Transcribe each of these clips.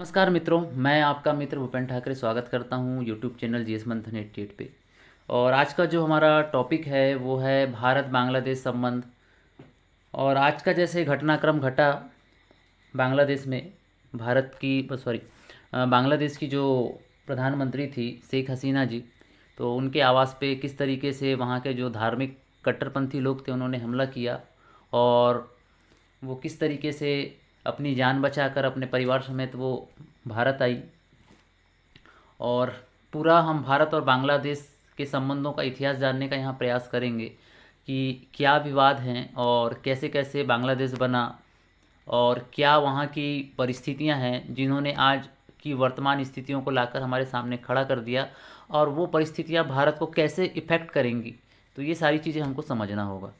नमस्कार मित्रों, मैं आपका मित्र भूपेन ठाकरे स्वागत करता हूं यूट्यूब चैनल जीएस मंथन 88 पे। और आज का जो हमारा टॉपिक है वो है भारत बांग्लादेश संबंध। और आज का जैसे घटनाक्रम घटा बांग्लादेश में, बांग्लादेश की जो प्रधानमंत्री थी शेख हसीना जी, तो उनके आवास पे किस तरीके से वहाँ के जो धार्मिक कट्टरपंथी लोग थे उन्होंने हमला किया, और वो किस तरीके से अपनी जान बचाकर अपने परिवार समेत वो भारत आई। और पूरा हम भारत और बांग्लादेश के संबंधों का इतिहास जानने का यहाँ प्रयास करेंगे कि क्या विवाद हैं और कैसे कैसे बांग्लादेश बना, और क्या वहाँ की परिस्थितियाँ हैं जिन्होंने आज की वर्तमान स्थितियों को लाकर हमारे सामने खड़ा कर दिया, और वो परिस्थितियाँ भारत को कैसे इफ़ेक्ट करेंगी। तो ये सारी चीज़ें हमको समझना होगा।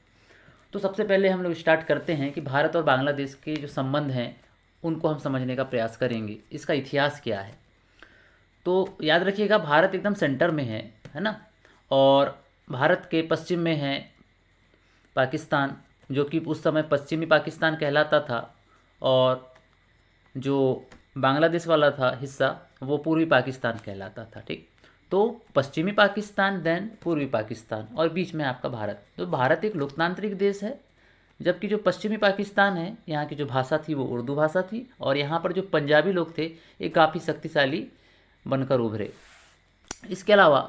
तो सबसे पहले हम लोग स्टार्ट करते हैं कि भारत और बांग्लादेश के जो संबंध हैं उनको हम समझने का प्रयास करेंगे, इसका इतिहास क्या है। तो याद रखिएगा, भारत एकदम सेंटर में है ना। और भारत के पश्चिम में है पाकिस्तान, जो कि उस समय पश्चिमी पाकिस्तान कहलाता था, और जो बांग्लादेश वाला था हिस्सा वो पूर्वी पाकिस्तान कहलाता था। ठीक, तो पश्चिमी पाकिस्तान देन पूर्वी पाकिस्तान, और बीच में आपका भारत। तो भारत एक लोकतांत्रिक देश है, जबकि जो पश्चिमी पाकिस्तान है यहाँ की जो भाषा थी वो उर्दू भाषा थी, और यहाँ पर जो पंजाबी लोग थे ये काफ़ी शक्तिशाली बनकर उभरे। इसके अलावा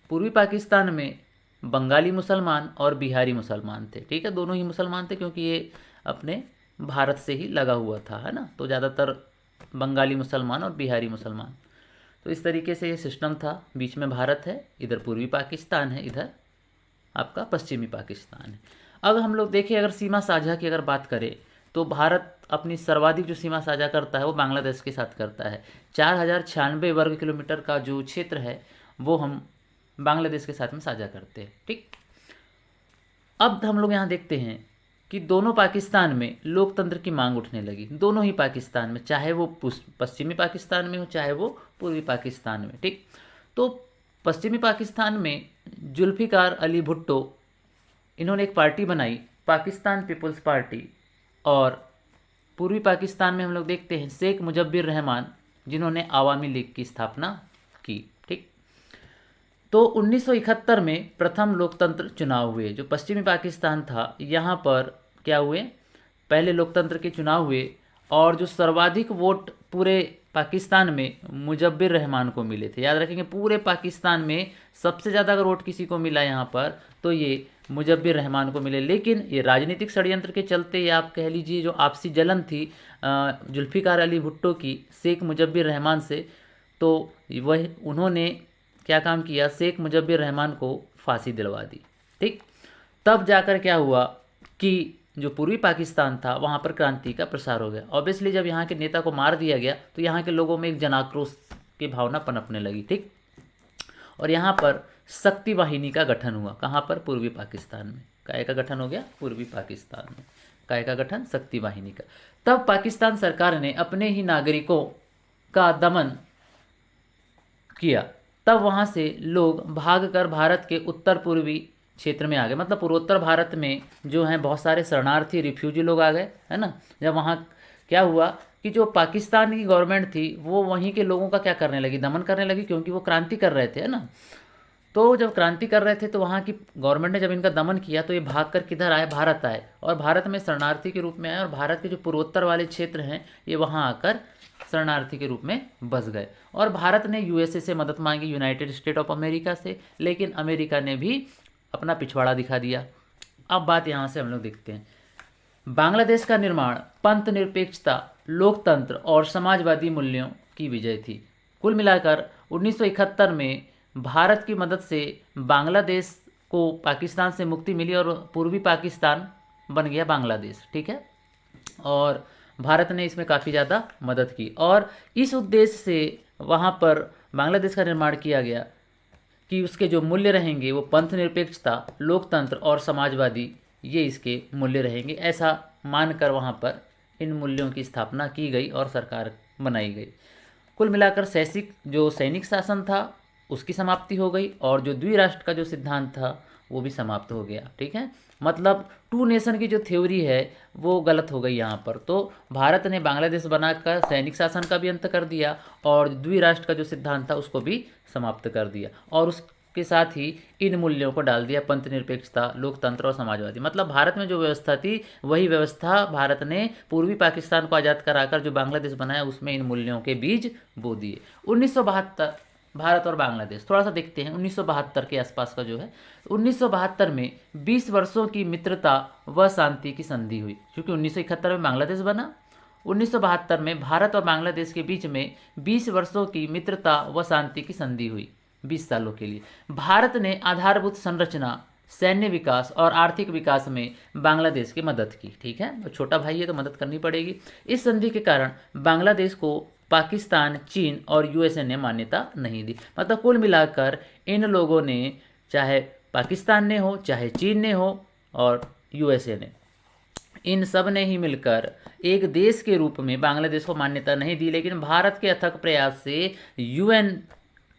पूर्वी पाकिस्तान में बंगाली मुसलमान और बिहारी मुसलमान थे। ठीक है, दोनों ही मुसलमान थे क्योंकि ये अपने भारत से ही लगा हुआ था, है ना। तो ज़्यादातर बंगाली मुसलमान और बिहारी मुसलमान। तो इस तरीके से ये सिस्टम था। बीच में भारत है, इधर पूर्वी पाकिस्तान है, इधर आपका पश्चिमी पाकिस्तान है। अब हम लोग देखें, अगर सीमा साझा की अगर बात करें तो भारत अपनी सर्वाधिक जो सीमा साझा करता है वो बांग्लादेश के साथ करता है। 4096 वर्ग किलोमीटर का जो क्षेत्र है वो हम बांग्लादेश के साथ में साझा करते हैं। ठीक, अब हम लोग यहाँ देखते हैं कि दोनों पाकिस्तान में लोकतंत्र की मांग उठने लगी। दोनों ही पाकिस्तान में, चाहे वो पश्चिमी पाकिस्तान में हो चाहे वो पूर्वी पाकिस्तान में। ठीक, तो पश्चिमी पाकिस्तान में जुल्फ़िकार अली भुट्टो, इन्होंने एक पार्टी बनाई, पाकिस्तान पीपल्स पार्टी। और पूर्वी पाकिस्तान में हम लोग देखते हैं शेख मुजब्बिर रहमान, जिन्होंने आवामी लीग की स्थापना की। ठीक, तो 1971 में प्रथम लोकतंत्र चुनाव हुए। जो पश्चिमी पाकिस्तान था यहाँ पर क्या हुए, पहले लोकतंत्र के चुनाव हुए, और जो सर्वाधिक वोट पूरे पाकिस्तान में मुजब्बिर रहमान को मिले थे। याद रखेंगे, पूरे पाकिस्तान में सबसे ज़्यादा अगर वोट किसी को मिला यहाँ पर तो ये मुजब्बिर रहमान को मिले। लेकिन ये राजनीतिक षड्यंत्र के चलते, या आप कह लीजिए जो आपसी जलन थी जुल्फ़िकार अली भुट्टो की शेख मुजब्बिर रहमान से, तो वह उन्होंने क्या काम किया, शेख मुजब्बिर रहमान को फांसी दिलवा दी। ठीक, तब जाकर क्या हुआ कि जो पूर्वी पाकिस्तान था वहाँ पर क्रांति का प्रसार हो गया। ऑब्वियसली जब यहाँ के नेता को मार दिया गया तो यहाँ के लोगों में एक जनाक्रोश की भावना पनपने लगी। ठीक, और यहाँ पर शक्ति वाहिनी का गठन हुआ। कहाँ पर, पूर्वी पाकिस्तान में। काय का गठन हो गया, पूर्वी पाकिस्तान में। काय का गठन, शक्ति वाहिनी का। तब पाकिस्तान सरकार ने अपने ही नागरिकों का दमन किया। तब वहाँ से लोग भागकर भारत के उत्तर पूर्वी क्षेत्र में आ गए। मतलब पूर्वोत्तर भारत में जो हैं बहुत सारे शरणार्थी, रिफ्यूजी लोग आ गए, है ना। जब वहाँ क्या हुआ कि जो पाकिस्तान की गवर्नमेंट थी वो वहीं के लोगों का क्या करने लगी, दमन करने लगी, क्योंकि वो क्रांति कर रहे थे, है ना। तो जब क्रांति कर रहे थे तो वहाँ की गवर्नमेंट ने जब इनका दमन किया तो ये भाग कर किधर आए, भारत आए, और भारत में शरणार्थी के रूप में आए। और भारत के जो पूर्वोत्तर वाले क्षेत्र हैं ये वहाँ आकर शरणार्थी के रूप में बस गए। और भारत ने यूएसए से मदद मांगी, यूनाइटेड स्टेट ऑफ अमेरिका से, लेकिन अमेरिका ने भी अपना पिछवाड़ा दिखा दिया। अब बात यहाँ से हम लोग देखते हैं, बांग्लादेश का निर्माण पंथ निरपेक्षता, लोकतंत्र और समाजवादी मूल्यों की विजय थी। कुल मिलाकर 1971 में भारत की मदद से बांग्लादेश को पाकिस्तान से मुक्ति मिली और पूर्वी पाकिस्तान बन गया बांग्लादेश। ठीक है, और भारत ने इसमें काफ़ी ज़्यादा मदद की, और इस उद्देश्य से वहाँ पर बांग्लादेश का निर्माण किया गया कि उसके जो मूल्य रहेंगे वो पंथ निरपेक्षता, लोकतंत्र और समाजवादी, ये इसके मूल्य रहेंगे। ऐसा मानकर वहाँ पर इन मूल्यों की स्थापना की गई और सरकार बनाई गई। कुल मिलाकर जो सैनिक शासन था उसकी समाप्ति हो गई, और जो द्विराष्ट्र का जो सिद्धांत था वो भी समाप्त हो गया। ठीक है, मतलब टू नेशन की जो थ्योरी है वो गलत हो गई यहाँ पर। तो भारत ने बांग्लादेश बनाकर सैनिक शासन का भी अंत कर दिया और द्विराष्ट्र का जो सिद्धांत था उसको भी समाप्त कर दिया, और उसके साथ ही इन मूल्यों को डाल दिया, पंथ निरपेक्षता, लोकतंत्र और समाजवादी। मतलब भारत में जो व्यवस्था थी वही व्यवस्था भारत ने पूर्वी पाकिस्तान को आज़ाद कराकर जो बांग्लादेश बनाया उसमें इन मूल्यों के बीज बो दिए। 1972 भारत और बांग्लादेश थोड़ा सा देखते हैं। 1972 के आसपास का जो है, 1972 में 20 वर्षों की मित्रता व शांति की संधि हुई, क्योंकि 1971 में बांग्लादेश बना। 1972 में भारत और बांग्लादेश के बीच में 20 वर्षों की मित्रता व शांति की संधि हुई, 20 सालों के लिए। भारत ने आधारभूत संरचना, सैन्य विकास और आर्थिक विकास में बांग्लादेश की मदद की। ठीक है, तो छोटा भाई है तो मदद करनी पड़ेगी। इस संधि के कारण बांग्लादेश को पाकिस्तान, चीन और यूएसए ने मान्यता नहीं दी। मतलब कुल मिलाकर इन लोगों ने, चाहे पाकिस्तान ने हो, चाहे चीन ने हो और यूएसए ने, इन सब ने ही मिलकर एक देश के रूप में बांग्लादेश को मान्यता नहीं दी। लेकिन भारत के अथक प्रयास से यूएन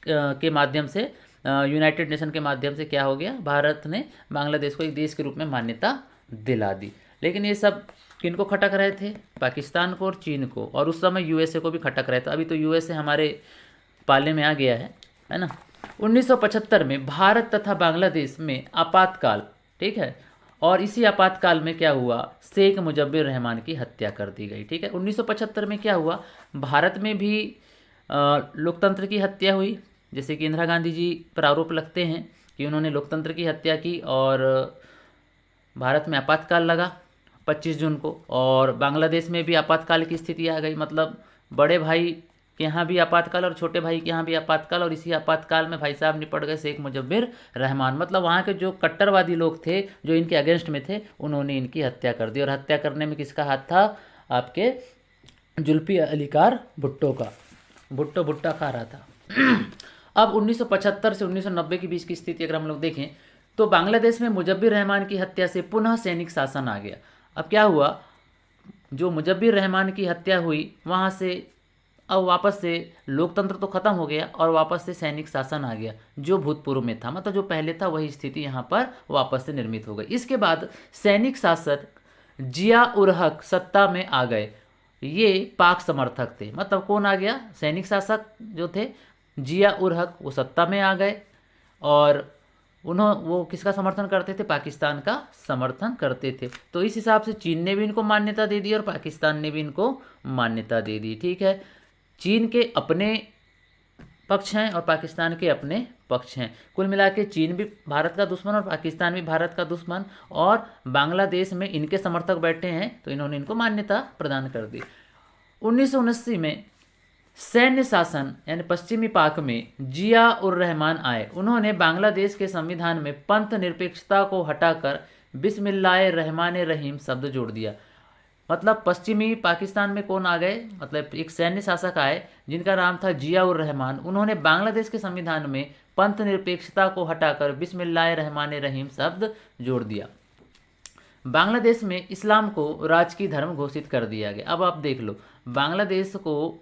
के माध्यम से, यूनाइटेड नेशन के माध्यम से क्या हो गया, भारत ने बांग्लादेश को एक देश के रूप में मान्यता दिला दी। लेकिन ये सब किनको खटक रहे थे, पाकिस्तान को और चीन को, और उस समय यूएसए को भी खटक रहे थे। अभी तो यूएसए हमारे पाले में आ गया है ना। 1975 में भारत तथा बांग्लादेश में आपातकाल, ठीक है, और इसी आपातकाल में क्या हुआ, शेख मुजब्बिर रहमान की हत्या कर दी गई। ठीक है, 1975 में क्या हुआ, भारत में भी लोकतंत्र की हत्या हुई, जैसे कि इंदिरा गांधी जी पर आरोप लगते हैं कि उन्होंने लोकतंत्र की हत्या की, और भारत में आपातकाल लगा 25 जून को, और बांग्लादेश में भी आपातकाल की स्थिति आ गई। मतलब बड़े भाई के यहाँ भी आपातकाल और छोटे भाई के यहाँ भी आपातकाल, और इसी आपातकाल में भाई साहब निपट गए शेख मुजब्बिर रहमान। मतलब वहाँ के जो कट्टरवादी लोग थे, जो इनके अगेंस्ट में थे, उन्होंने इनकी हत्या कर दी। और हत्या करने में किसका हाथ था, आपके जुल्फिकार भुट्टो का। भुट्टा खा रहा था। अब 1975 से 1990 के बीच की स्थिति अगर हम लोग देखें तो बांग्लादेश में मुजब्बिर रहमान की हत्या से पुनः सैनिक शासन आ गया। अब क्या हुआ, जो मुजब्बिर रहमान की हत्या हुई वहाँ से अब वापस से लोकतंत्र तो खत्म हो गया और वापस से सैनिक शासन आ गया, जो भूतपूर्व में था। मतलब जो पहले था वही स्थिति यहाँ पर वापस से निर्मित हो गई। इसके बाद सैनिक शासक जिया उर हक सत्ता में आ गए। ये पाक समर्थक थे। मतलब कौन आ गया, सैनिक शासक जो थे जिया उर हक, वो सत्ता में आ गए, और वो किसका समर्थन करते थे, पाकिस्तान का समर्थन करते थे। तो इस हिसाब से चीन ने भी इनको मान्यता दे दी और पाकिस्तान ने भी इनको मान्यता दे दी। ठीक है, चीन के अपने पक्ष हैं और पाकिस्तान के अपने पक्ष हैं। कुल मिला के चीन भी भारत का दुश्मन और पाकिस्तान भी भारत का दुश्मन, और बांग्लादेश में इनके समर्थक बैठे हैं तो इन्होंने इनको मान्यता प्रदान कर दी। 1979 में सैन्य शासन यानी पश्चिमी पाक में जिया उर रहमान आए। उन्होंने बांग्लादेश के संविधान में पंथ निरपेक्षता को हटाकर बिस्मिल्लाह रहमान रहीम शब्द जोड़ दिया। मतलब पश्चिमी पाकिस्तान में कौन आ गए, मतलब एक सैन्य शासक आए जिनका नाम था जिया उर रहमान। उन्होंने बांग्लादेश के संविधान में पंथ निरपेक्षता को हटाकर बिस्मिल्लाह रहमान रहीम शब्द जोड़ दिया। बांग्लादेश में इस्लाम को राजकीय धर्म घोषित कर दिया गया। अब आप देख लो, बांग्लादेश को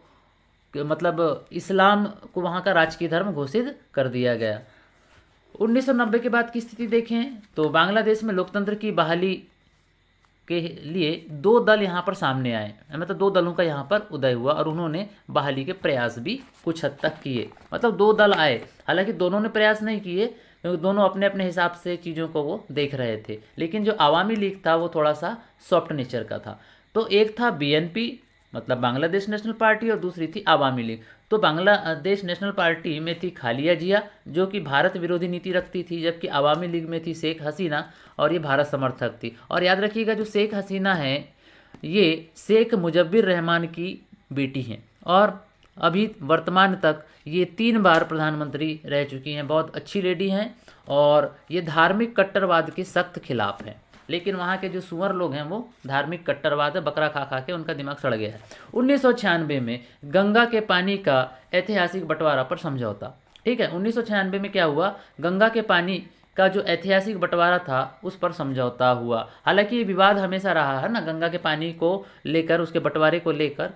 मतलब इस्लाम को वहाँ का राजकीय धर्म घोषित कर दिया गया। 1990 के बाद की स्थिति देखें तो बांग्लादेश में लोकतंत्र की बहाली के लिए दो दल यहाँ पर सामने आए। मतलब दो दलों का यहाँ पर उदय हुआ और उन्होंने बहाली के प्रयास भी कुछ हद तक किए। मतलब दो दल आए, हालांकि दोनों ने प्रयास नहीं किए क्योंकि दोनों अपने अपने हिसाब से चीज़ों को वो देख रहे थे। लेकिन जो आवामी लीग था वो थोड़ा सा सॉफ्ट नेचर का था। तो एक था बीएनपी मतलब बांग्लादेश नेशनल पार्टी और दूसरी थी आवामी लीग। तो बांग्लादेश नेशनल पार्टी में थी खालिया जिया जो कि भारत विरोधी नीति रखती थी, जबकि आवामी लीग में थी शेख हसीना और ये भारत समर्थक थी। और याद रखिएगा जो शेख हसीना है ये शेख मुजब्बिर रहमान की बेटी हैं और अभी वर्तमान तक ये 3 बार प्रधानमंत्री रह चुकी हैं। बहुत अच्छी लेडी हैं और ये धार्मिक कट्टरवाद के सख्त खिलाफ हैं। लेकिन वहाँ के जो सुअर लोग हैं वो धार्मिक कट्टरवाद है, बकरा खा खा के उनका दिमाग सड़ गया है। 1996 में गंगा के पानी का ऐतिहासिक बंटवारा पर समझौता। ठीक है, 1996 में क्या हुआ, गंगा के पानी का जो ऐतिहासिक बंटवारा था उस पर समझौता हुआ। हालांकि ये विवाद हमेशा रहा है ना, गंगा के पानी को लेकर, उसके बंटवारे को लेकर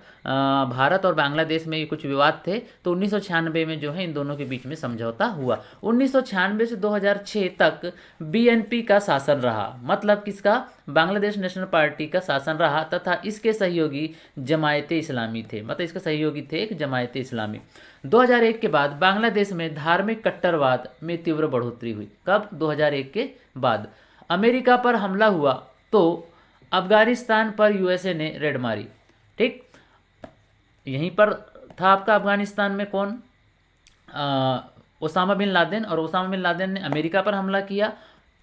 भारत और बांग्लादेश में ये कुछ विवाद थे। तो 1996 में जो है इन दोनों के बीच में समझौता हुआ। 1996 से 2006 तक बीएनपी का शासन रहा, मतलब किसका, बांग्लादेश नेशनल पार्टी का शासन रहा, तथा इसके सहयोगी जमायते इस्लामी थे, मतलब इसके सहयोगी थे एक जमायते इस्लामी। 2001 के बाद बांग्लादेश में धार्मिक कट्टरवाद में तीव्र बढ़ोतरी हुई। कब? 2001 के बाद। अमेरिका पर हमला हुआ तो अफगानिस्तान पर यूएसए ने रेड मारी। ठीक, यहीं पर था आपका अफगानिस्तान में कौन, ओसामा बिन लादेन, और ओसामा बिन लादेन ने अमेरिका पर हमला किया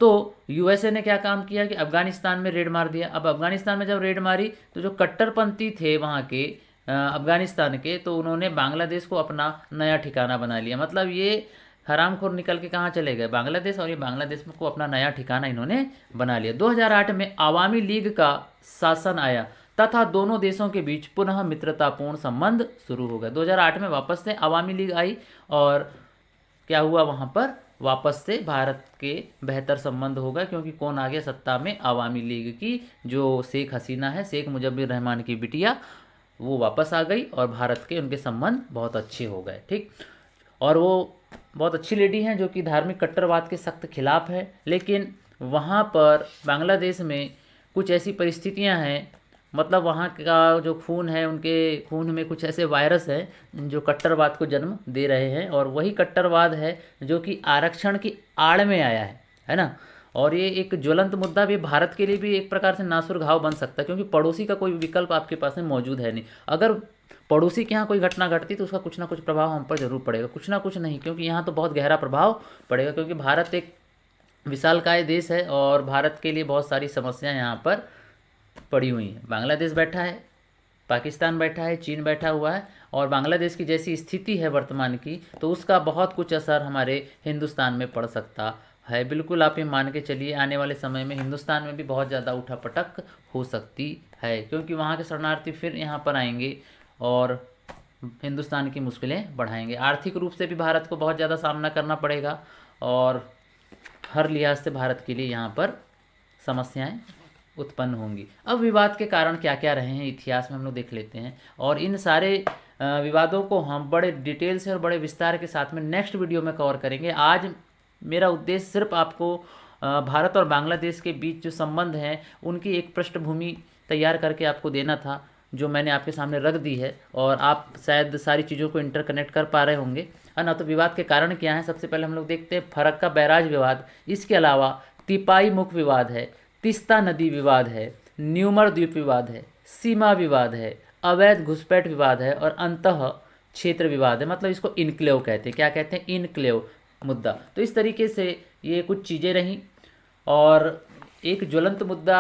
तो यूएसए ने क्या काम किया कि अफगानिस्तान में रेड मार दिया। अब अफगानिस्तान में जब रेड मारी तो जो कट्टरपंथी थे वहाँ के अफगानिस्तान के, तो उन्होंने बांग्लादेश को अपना नया ठिकाना बना लिया। मतलब ये हरामखोर निकल के कहाँ चले गए, बांग्लादेश, और ये बांग्लादेश को अपना नया ठिकाना इन्होंने बना लिया। 2008 में आवामी लीग का शासन आया तथा दोनों देशों के बीच पुनः मित्रतापूर्ण संबंध शुरू हो गए। 2008 में वापस से आवामी लीग आई और क्या हुआ, वहाँ पर वापस से भारत के बेहतर संबंध होगा, क्योंकि कौन आ गया सत्ता में, आवामी लीग की जो शेख हसीना है, शेख मुजब्बिर रहमान की बिटिया, वो वापस आ गई और भारत के उनके संबंध बहुत अच्छे हो गए। ठीक, और वो बहुत अच्छी लेडी हैं जो कि धार्मिक कट्टरवाद के सख्त खिलाफ है। लेकिन वहाँ पर बांग्लादेश में कुछ ऐसी परिस्थितियाँ हैं, मतलब वहाँ का जो खून है, उनके खून में कुछ ऐसे वायरस हैं जो कट्टरवाद को जन्म दे रहे हैं, और वही कट्टरवाद है जो कि आरक्षण की आड़ में आया है ना। और ये एक ज्वलंत मुद्दा भी भारत के लिए भी एक प्रकार से नासुर घाव बन सकता है, क्योंकि पड़ोसी का कोई विकल्प आपके पास में मौजूद है नहीं। अगर पड़ोसी के यहाँ कोई घटना घटती तो उसका कुछ ना कुछ प्रभाव हम पर जरूर पड़ेगा, कुछ ना कुछ नहीं, क्योंकि यहाँ तो बहुत गहरा प्रभाव पड़ेगा, क्योंकि भारत एक विशालकाय देश है और भारत के लिए बहुत सारी समस्याएं यहाँ पर पड़ी हुई हैं। बांग्लादेश बैठा है, पाकिस्तान बैठा है, चीन बैठा हुआ है, और बांग्लादेश की जैसी स्थिति है वर्तमान की, तो उसका बहुत कुछ असर हमारे हिंदुस्तान में पड़ सकता है। बिल्कुल आप ये मान के चलिए, आने वाले समय में हिंदुस्तान में भी बहुत ज़्यादा उठापटक हो सकती है, क्योंकि वहाँ के शरणार्थी फिर यहाँ पर आएंगे और हिंदुस्तान की मुश्किलें बढ़ाएंगे। आर्थिक रूप से भी भारत को बहुत ज़्यादा सामना करना पड़ेगा, और हर लिहाज से भारत के लिए यहाँ पर समस्याएं उत्पन्न होंगी। अब विवाद के कारण क्या क्या रहे हैं इतिहास में हम लोग देख लेते हैं, और इन सारे विवादों को हम बड़े डिटेल से और बड़े विस्तार के साथ में नेक्स्ट वीडियो में कवर करेंगे। आज मेरा उद्देश्य सिर्फ आपको भारत और बांग्लादेश के बीच जो संबंध हैं उनकी एक पृष्ठभूमि तैयार करके आपको देना था, जो मैंने आपके सामने रख दी है, और आप शायद सारी चीज़ों को इंटरकनेक्ट कर पा रहे होंगे, है ना। तो विवाद के कारण क्या है, सबसे पहले हम लोग देखते हैं फरक्का बैराज विवाद, इसके अलावा तिपाई मुख विवाद है, तिस्ता नदी विवाद है, न्यूमर द्वीप विवाद है, सीमा विवाद है, अवैध घुसपैठ विवाद है, और अंतः क्षेत्र विवाद है, मतलब इसको इनक्लेव कहते हैं। क्या कहते हैं? इनक्लेव मुद्दा। तो इस तरीके से ये कुछ चीज़ें रहीं, और एक ज्वलंत मुद्दा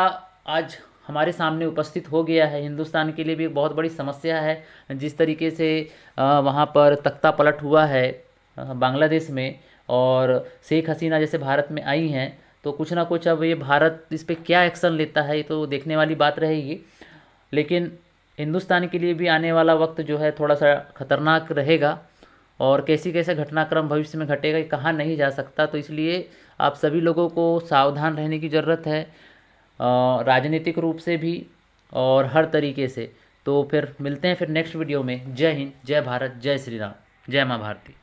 आज हमारे सामने उपस्थित हो गया है। हिंदुस्तान के लिए भी एक बहुत बड़ी समस्या है, जिस तरीके से वहाँ पर तख्ता पलट हुआ है बांग्लादेश में, और शेख हसीना जैसे भारत में आई हैं, तो कुछ ना कुछ अब ये भारत इस पर क्या एक्शन लेता है ये तो देखने वाली बात रहेगी। लेकिन हिंदुस्तान के लिए भी आने वाला वक्त जो है थोड़ा सा खतरनाक रहेगा, और कैसे कैसे घटनाक्रम भविष्य में घटेगा ये कहा नहीं जा सकता। तो इसलिए आप सभी लोगों को सावधान रहने की ज़रूरत है, राजनीतिक रूप से भी और हर तरीके से। तो फिर मिलते हैं फिर नेक्स्ट वीडियो में। जय हिंद, जय भारत, जय श्री राम, जय माँ भारती।